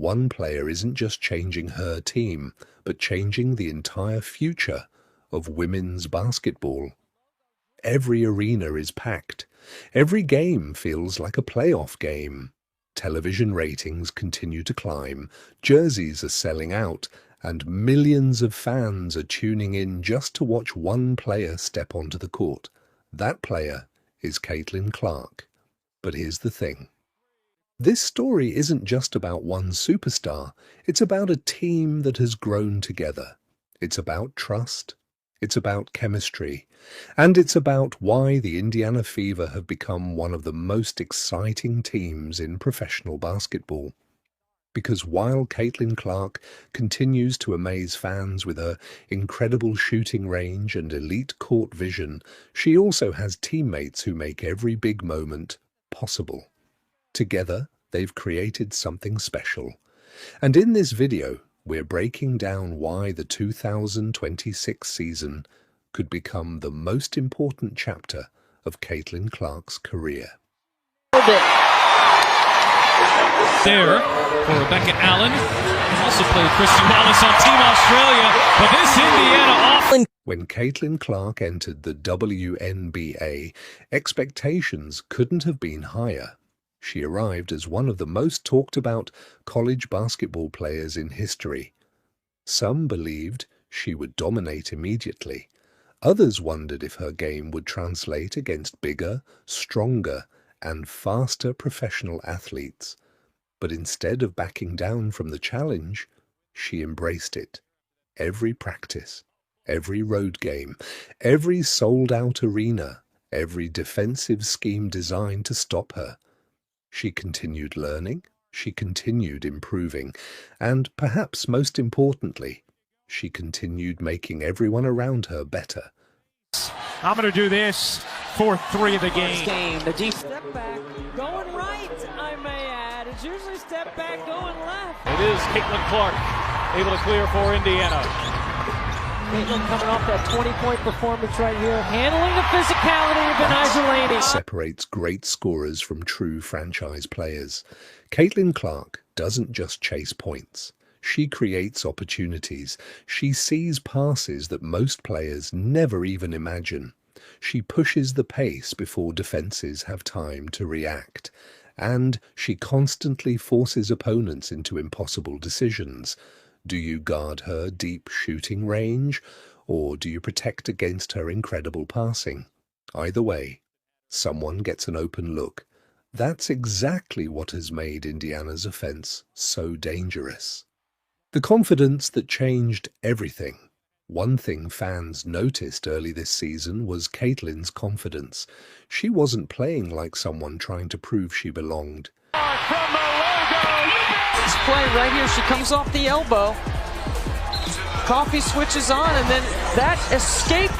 One player isn't just changing her team, but changing the entire future of women's basketball. Every arena is packed. Every game feels like a playoff game. Television ratings continue to climb, jerseys are selling out, and millions of fans are tuning in just to watch one player step onto the court. That player is Caitlin Clark. But here's the thing. This story isn't just about one superstar. It's about a team that has grown together. It's about trust. It's about chemistry. And it's about why the Indiana Fever have become one of the most exciting teams in professional basketball. Because while Caitlin Clark continues to amaze fans with her incredible shooting range and elite court vision, she also has teammates who make every big moment possible. Together, they've created something special. And in this video, we're breaking down why the 2026 season could become the most important chapter of Caitlin Clark's career. There for Rebecca Allen. Also played Christy Wallace on Team Australia, but this Indiana When Caitlin Clark entered the WNBA, expectations couldn't have been higher. She arrived as one of the most talked about college basketball players in history. Some believed she would dominate immediately. Others wondered if her game would translate against bigger, stronger, and faster professional athletes. But instead of backing down from the challenge, she embraced it. Every practice, every road game, every sold-out arena, every defensive scheme designed to stop her. She continued learning, she continued improving, and perhaps most importantly, she continued making everyone around her better. I'm going to do this, 4-3 of the game. The deep step back, going right, I may add. It's usually step back, going left. It is Caitlin Clark able to clear for Indiana. Caitlin coming off that 20-point performance right here, handling the physicality of Benijah Laney. Separates great scorers from true franchise players. Caitlin Clark doesn't just chase points. She creates opportunities. She sees passes that most players never even imagine. She pushes the pace before defenses have time to react. And she constantly forces opponents into impossible decisions. Do you guard her deep shooting range, or do you protect against her incredible passing? Either way, someone gets an open look. That's exactly what has made Indiana's offense so dangerous. The confidence that changed everything. One thing fans noticed early this season was Caitlin's confidence. She wasn't playing like someone trying to prove she belonged. From the logo, this play right here, she comes off the elbow. Coffee switches on, and then that escape.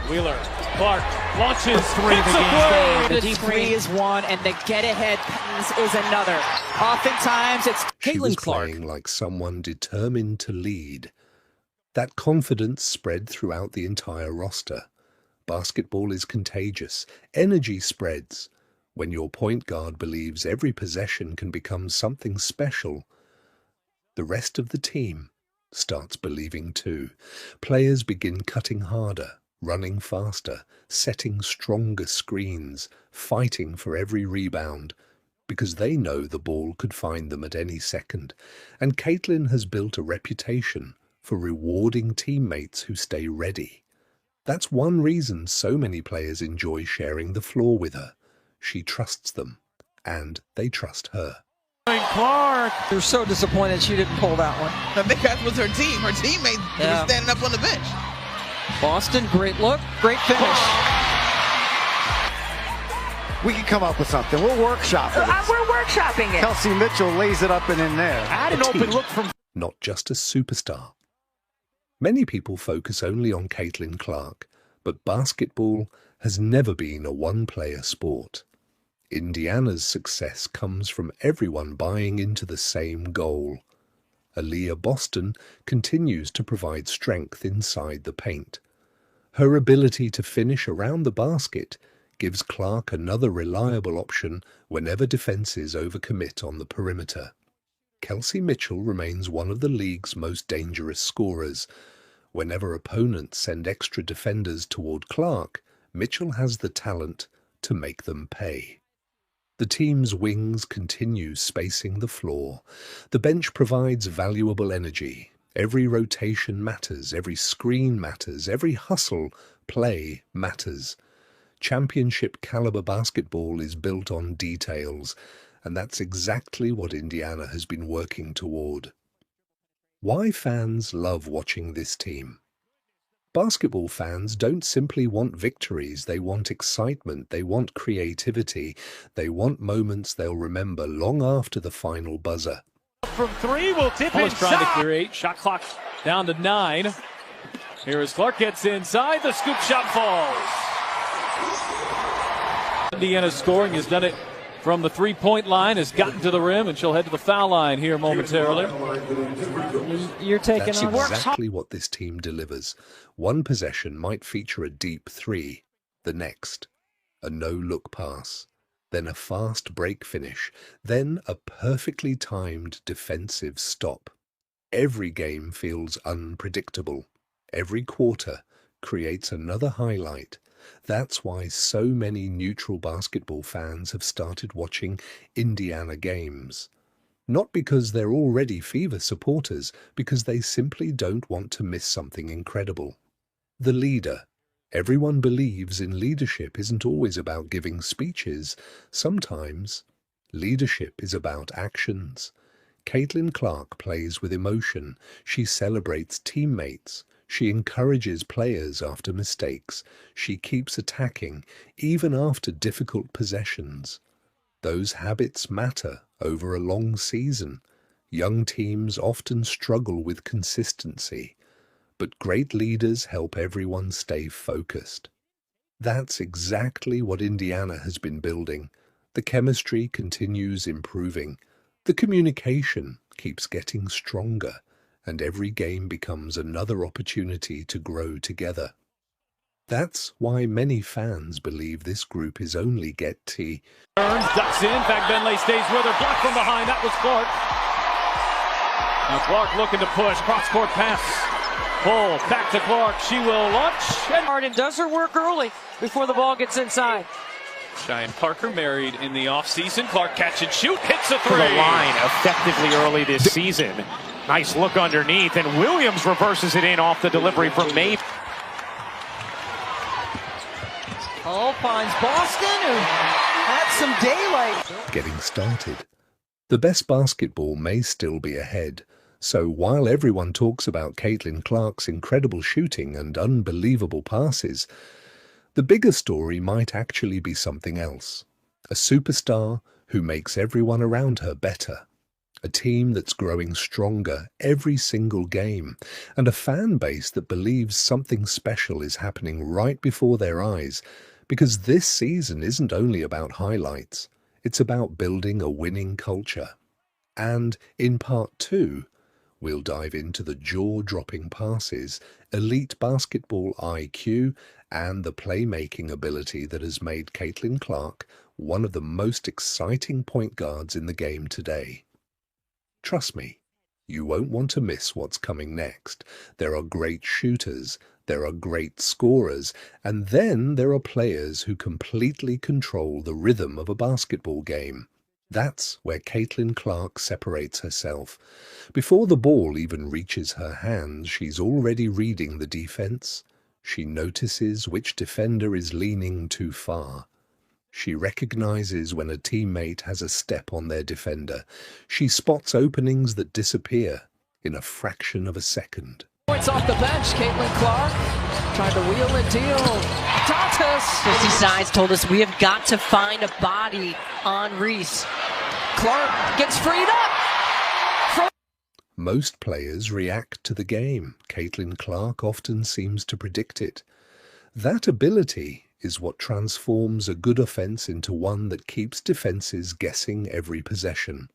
Wheeler, Clark launches, 3 of the game. The deep three is one, and the get-ahead is another. Oftentimes, it's She was Caitlin Clark. playing like someone determined to lead. That confidence spread throughout the entire roster. Basketball is contagious. Energy spreads. When your point guard believes every possession can become something special, the rest of the team starts believing too. Players begin cutting harder, running faster, setting stronger screens, fighting for every rebound, because they know the ball could find them at any second. And Caitlin has built a reputation for rewarding teammates who stay ready. That's one reason so many players enjoy sharing the floor with her. She trusts them, and they trust her. Clark. They're so disappointed she didn't pull that one. I think that was her team. Her teammates were standing up on the bench. Boston, great look, great finish. We can come up with something. We'll workshop it. We're workshopping it. Kelsey Mitchell lays it up and in there. Had an open look from Not just a superstar. Many people focus only on Caitlin Clark, but basketball has never been a one-player sport. Indiana's success comes from everyone buying into the same goal. Aaliyah Boston continues to provide strength inside the paint. Her ability to finish around the basket gives Clark another reliable option whenever defenses overcommit on the perimeter. Kelsey Mitchell remains one of the league's most dangerous scorers. Whenever opponents send extra defenders toward Clark, Mitchell has the talent to make them pay. The team's wings continue spacing the floor. The bench provides valuable energy. Every rotation matters, every screen matters, every hustle play matters. Championship-caliber basketball is built on details, and that's exactly what Indiana has been working toward. Why fans love watching this team? Basketball fans don't simply want victories, they want excitement, they want creativity, they want moments they'll remember long after the final buzzer. From three, will tip inside. Trying to create. Shot clock down to 9. Here as Clark gets inside, the scoop shot falls. Indiana scoring has done it from the three-point line, has gotten to the rim, and she'll head to the foul line here momentarily. You're taking That's on exactly what this team delivers. One possession might feature a deep three, the next, a no-look pass, then a fast break finish, then a perfectly timed defensive stop. Every game feels unpredictable. Every quarter creates another highlight. That's why so many neutral basketball fans have started watching Indiana games. Not because they're already Fever supporters, because they simply don't want to miss something incredible. The leader. Everyone believes in leadership isn't always about giving speeches. Sometimes leadership is about actions. Caitlin Clark plays with emotion. She celebrates teammates. She encourages players after mistakes. She keeps attacking, even after difficult possessions. Those habits matter over a long season. Young teams often struggle with consistency, but great leaders help everyone stay focused. That's exactly what Indiana has been building. The chemistry continues improving. The communication keeps getting stronger. And every game becomes another opportunity to grow together. That's why many fans believe this group is only getting. Burns ducks in, Benley stays with her, blocked from behind, that was Clark. Now Clark looking to push, cross-court pass. Pull, back to Clark, she will launch. Harden does her work early before the ball gets inside. Cheyenne Parker married in the offseason. Clark catch and shoot, hits a For three. the line effectively early this season. Nice look underneath, and Williams reverses it in off the delivery from May. Oh, finds Boston, who had some daylight. Getting started. The best basketball may still be ahead. So while everyone talks about Caitlin Clark's incredible shooting and unbelievable passes, the bigger story might actually be something else. A superstar who makes everyone around her better. A team that's growing stronger every single game, and a fan base that believes something special is happening right before their eyes, because this season isn't only about highlights, it's about building a winning culture. And in part 2, we'll dive into the jaw-dropping passes, elite basketball IQ, and the playmaking ability that has made Caitlin Clark one of the most exciting point guards in the game today. Trust me, you won't want to miss what's coming next. There are great shooters, there are great scorers, and then there are players who completely control the rhythm of a basketball game. That's where Caitlin Clark separates herself. Before the ball even reaches her hands, she's already reading the defense. She notices which defender is leaning too far. She recognizes when a teammate has a step on their defender. She spots openings that disappear in a fraction of a second. Points off the bench, Caitlin Clark trying to wheel and deal. Dantas! Christy Sides told us we have got to find a body on Reese. Clark gets freed up. Most players react to the game. Caitlin Clark often seems to predict it. That ability is what transforms a good offense into one that keeps defenses guessing every possession.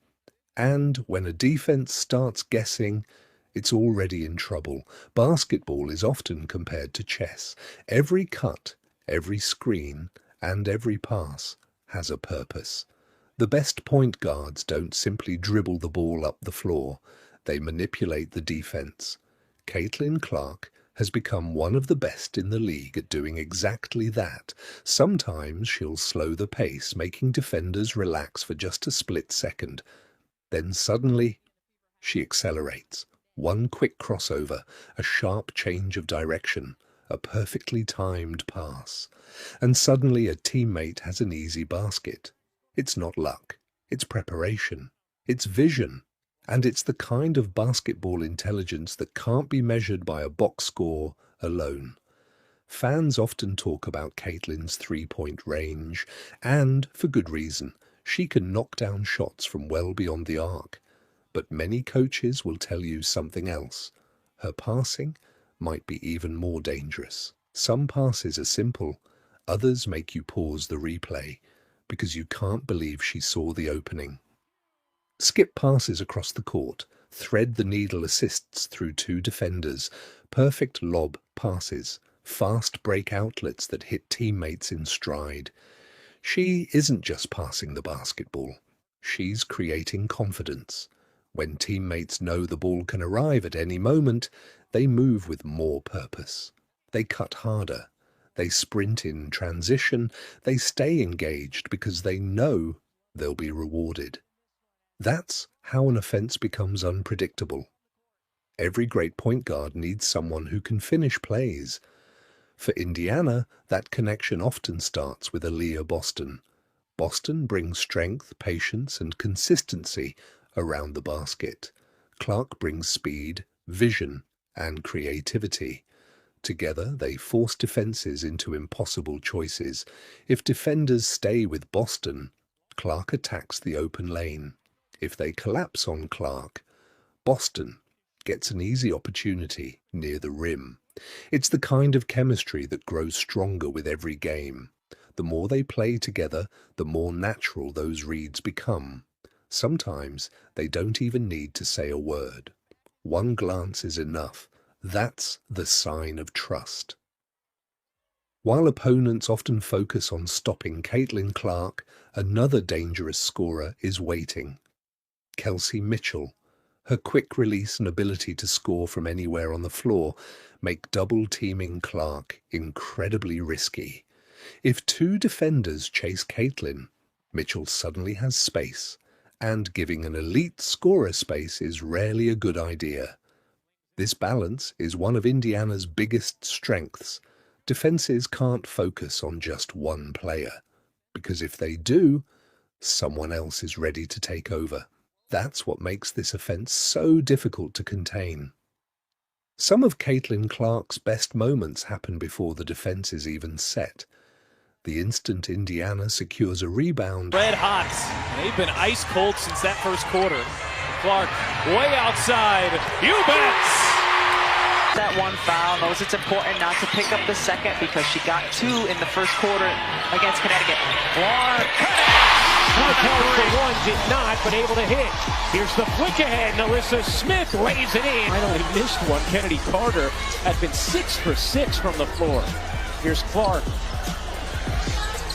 And when a defense starts guessing, it's already in trouble. Basketball is often compared to chess. Every cut, every screen, and every pass has a purpose. The best point guards don't simply dribble the ball up the floor, they manipulate the defense. Caitlin Clark has become one of the best in the league at doing exactly that. Sometimes she'll slow the pace, making defenders relax for just a split second. Then suddenly, she accelerates. One quick crossover, a sharp change of direction, a perfectly timed pass. And suddenly a teammate has an easy basket. It's not luck, it's preparation, it's vision. And it's the kind of basketball intelligence that can't be measured by a box score alone. Fans often talk about Caitlin's three-point range, and for good reason. She can knock down shots from well beyond the arc. But many coaches will tell you something else. Her passing might be even more dangerous. Some passes are simple, others make you pause the replay, because you can't believe she saw the opening. Skip passes across the court, thread the needle assists through two defenders, perfect lob passes, fast break outlets that hit teammates in stride. She isn't just passing the basketball, she's creating confidence. When teammates know the ball can arrive at any moment, they move with more purpose. They cut harder, they sprint in transition, they stay engaged because they know they'll be rewarded. That's how an offense becomes unpredictable. Every great point guard needs someone who can finish plays. For Indiana, that connection often starts with Aaliyah Boston. Boston brings strength, patience, and consistency around the basket. Clark brings speed, vision, and creativity. Together, they force defenses into impossible choices. If defenders stay with Boston, Clark attacks the open lane. If they collapse on Clark, Boston gets an easy opportunity near the rim. It's the kind of chemistry that grows stronger with every game. The more they play together, the more natural those reads become. Sometimes they don't even need to say a word. One glance is enough. That's the sign of trust. While opponents often focus on stopping Caitlin Clark, another dangerous scorer is waiting. Kelsey Mitchell. Her quick release and ability to score from anywhere on the floor make double-teaming Clark incredibly risky. If two defenders chase Caitlin, Mitchell suddenly has space, and giving an elite scorer space is rarely a good idea. This balance is one of Indiana's biggest strengths. Defenses can't focus on just one player, because if they do, someone else is ready to take over. That's what makes this offense so difficult to contain. Some of Caitlin Clark's best moments happen before the defense is even set. The instant Indiana secures a rebound. Red hot. They've been ice cold since that first quarter. Clark way outside. You bet! That one foul knows it's important not to pick up the second because she got two in the first quarter against Connecticut. Clark recovery. One did not, but able to hit. Here's the flick ahead. Narissa Smith lays it in. Finally missed one. Kennedy Carter had been 6 for 6 from the floor. Here's Clark.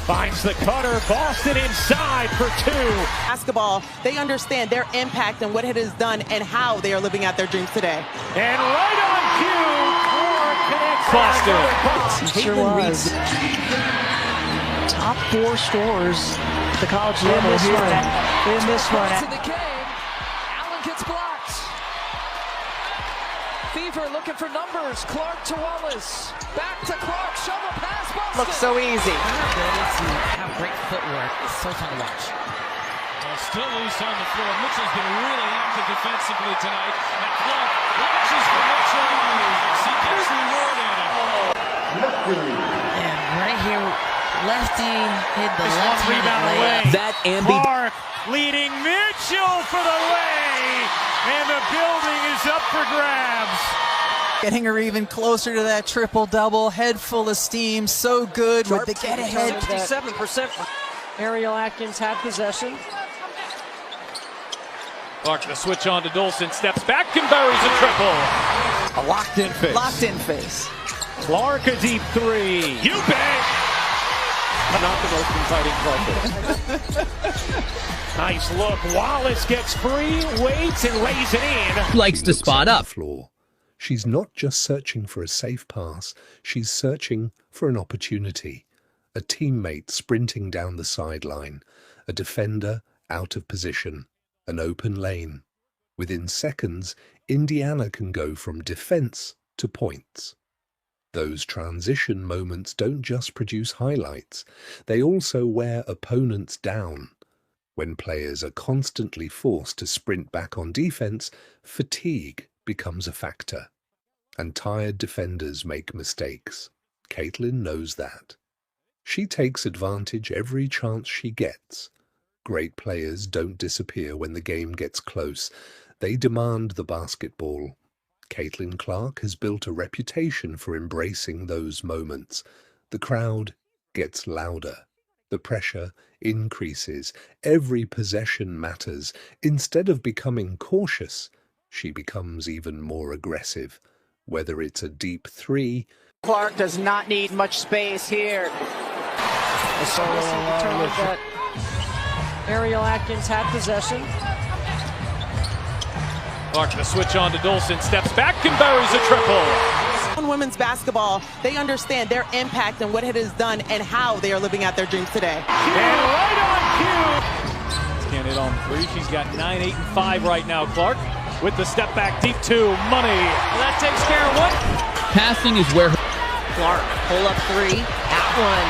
Finds the cutter. Boston inside for two. Basketball, they understand their impact and what it has done and how they are living out their dreams today. And right on cue, Clark connects. Boston. Sure was. Top 4 scorers at the college level in this one. In the game, Allen gets blocked. Fever looking for numbers. Clark to Wallace. Back to Clark. Shovel pass. Boston. Looks so easy. Have great footwork. It's so fun to watch. Still loose on the floor. Mitchell's been really active defensively tonight. And Clark launches for Mitchell. She gets rewarded. And right here, lefty hit the One rebound away. That and Clark leading Mitchell for the lay. And the building is up for grabs. Getting her even closer to that triple-double, head full of steam, so good with the get-ahead. 57%. Ariel Atkins had possession. Clark to switch on to Dolson. Steps back and buries a triple. A locked-in face. Locked in face. Clark a deep three. You bet. Not the most inviting Clark. Nice look. Wallace gets free, waits, and lays it in. Likes to spot up. Floor. She's not just searching for a safe pass, she's searching for an opportunity. A teammate sprinting down the sideline, a defender out of position, an open lane. Within seconds, Indiana can go from defense to points. Those transition moments don't just produce highlights, they also wear opponents down. When players are constantly forced to sprint back on defense, fatigue becomes a factor. And tired defenders make mistakes. Caitlin knows that. She takes advantage every chance she gets. Great players don't disappear when the game gets close. They demand the basketball. Caitlin Clark has built a reputation for embracing those moments. The crowd gets louder. The pressure increases. Every possession matters. Instead of becoming cautious, she becomes even more aggressive. Whether it's a deep three... Clark does not need much space here. That Ariel Atkins had possession. Clark to switch on to Dolson, steps back and buries a triple. On women's basketball, they understand their impact and what it has done and how they are living out their dreams today. And right on cue. Can't hit on three. She's got 9, 8, and 5 right now. Clark with the step back deep two. Money. Well, that takes care of what? Passing is where Clark, pull up three, at one.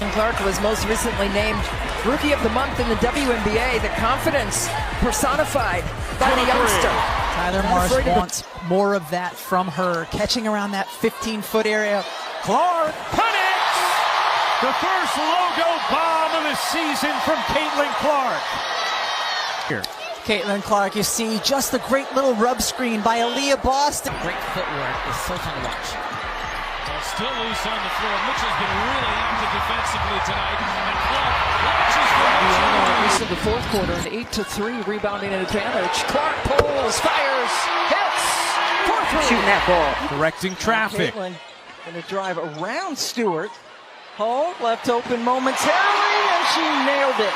And Clark was most recently named Rookie of the Month in the WNBA. The confidence personified by the youngster. Tyler Morris wants more of that from her, catching around that 15-foot area. Clark connects! The first logo bomb of the season from Caitlin Clark. Here. Caitlin Clark, you see just the great little rub screen by Aaliyah Boston. Great footwork is so fun to watch. Still loose on the floor. Mitchell's been really active defensively tonight. And Clark launches for Mitchell. At least in the fourth quarter, an 8-3 rebounding advantage. Clark pulls, fires, hits. 4-3. Shooting that ball. Directing traffic. Caitlin going to drive around Stewart. Hall left open momentarily, and she nailed it.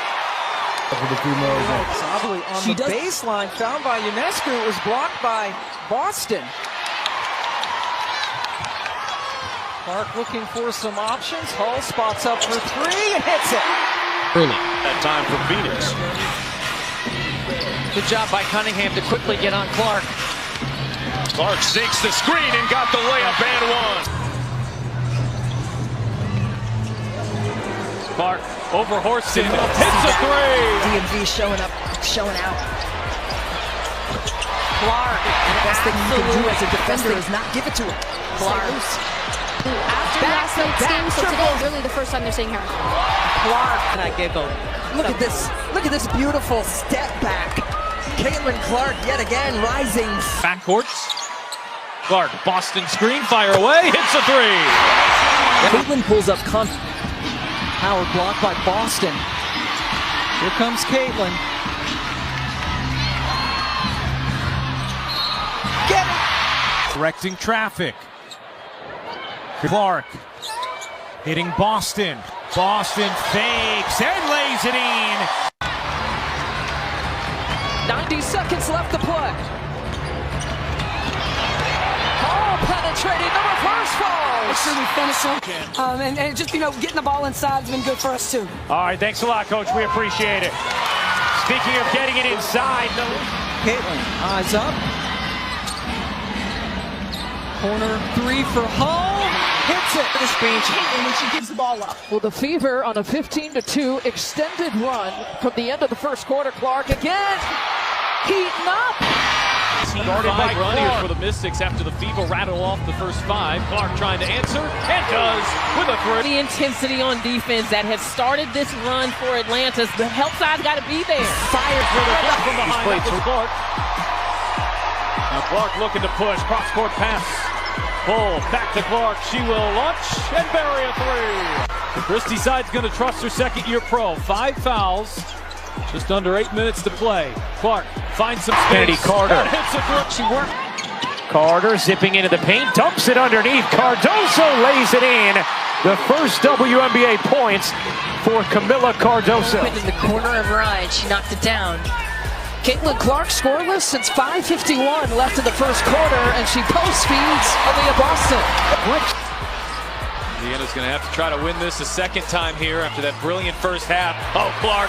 For the females. Probably on the baseline, found by Ionescu. It was blocked by Boston. Clark looking for some options. Hall spots up for three and hits it. Early. That time for Phoenix. Good job by Cunningham to quickly get on Clark. Clark sinks the screen and got the layup and one. Clark over Horston, hits a three. DMV showing up, showing out. Clark. The best thing you can do as a defender is not give it to him. Clark. After last night's game, so today is really the first time they're seeing her. Clark. And I giggled. Look at this. Look at this beautiful step back. Caitlin Clark yet again rising. Backcourts. Clark, Boston screen, fire away, hits a three. Caitlin pulls up Howard blocked by Boston. Here comes Caitlin. Get it! Directing traffic. Clark hitting Boston. Boston fakes and lays it in. 90 seconds left to play. Hall penetrating, the reverse falls. It's really finishing. And just, getting the ball inside has been good for us too. All right, thanks a lot, Coach. We appreciate it. Speaking of getting it inside. Caitlin, eyes up. Corner three for Hall. Hits it. The screen Caitlin when she gives the ball up. Well, the Fever on a 15-2 extended run from the end of the first quarter. Clark again. Heating up. Team 5 run here for the Mystics after the Fever rattle off the first 5. Clark trying to answer, and does with a three. The intensity on defense that has started this run for Atlanta. The help side's got to be there. Fires with a block from behind. That was Clark. Now Clark looking to push. Cross-court pass. Pull back to Clark. She will launch and bury a three. The Christie side's going to trust her second-year pro. 5 fouls. Just under 8 minutes to play. Clark finds some space. Kennedy Carter. Hits a three. She worked. Carter zipping into the paint, dumps it underneath. Cardoso lays it in. the first WNBA points for Camila Cardoso. In the corner of Ryan, she knocked it down. Caitlin Clark scoreless since 5:51 left in the first quarter, and she post feeds Aaliyah Boston. Indiana's going to have to try to win this a second time here after that brilliant first half. Oh, Clark.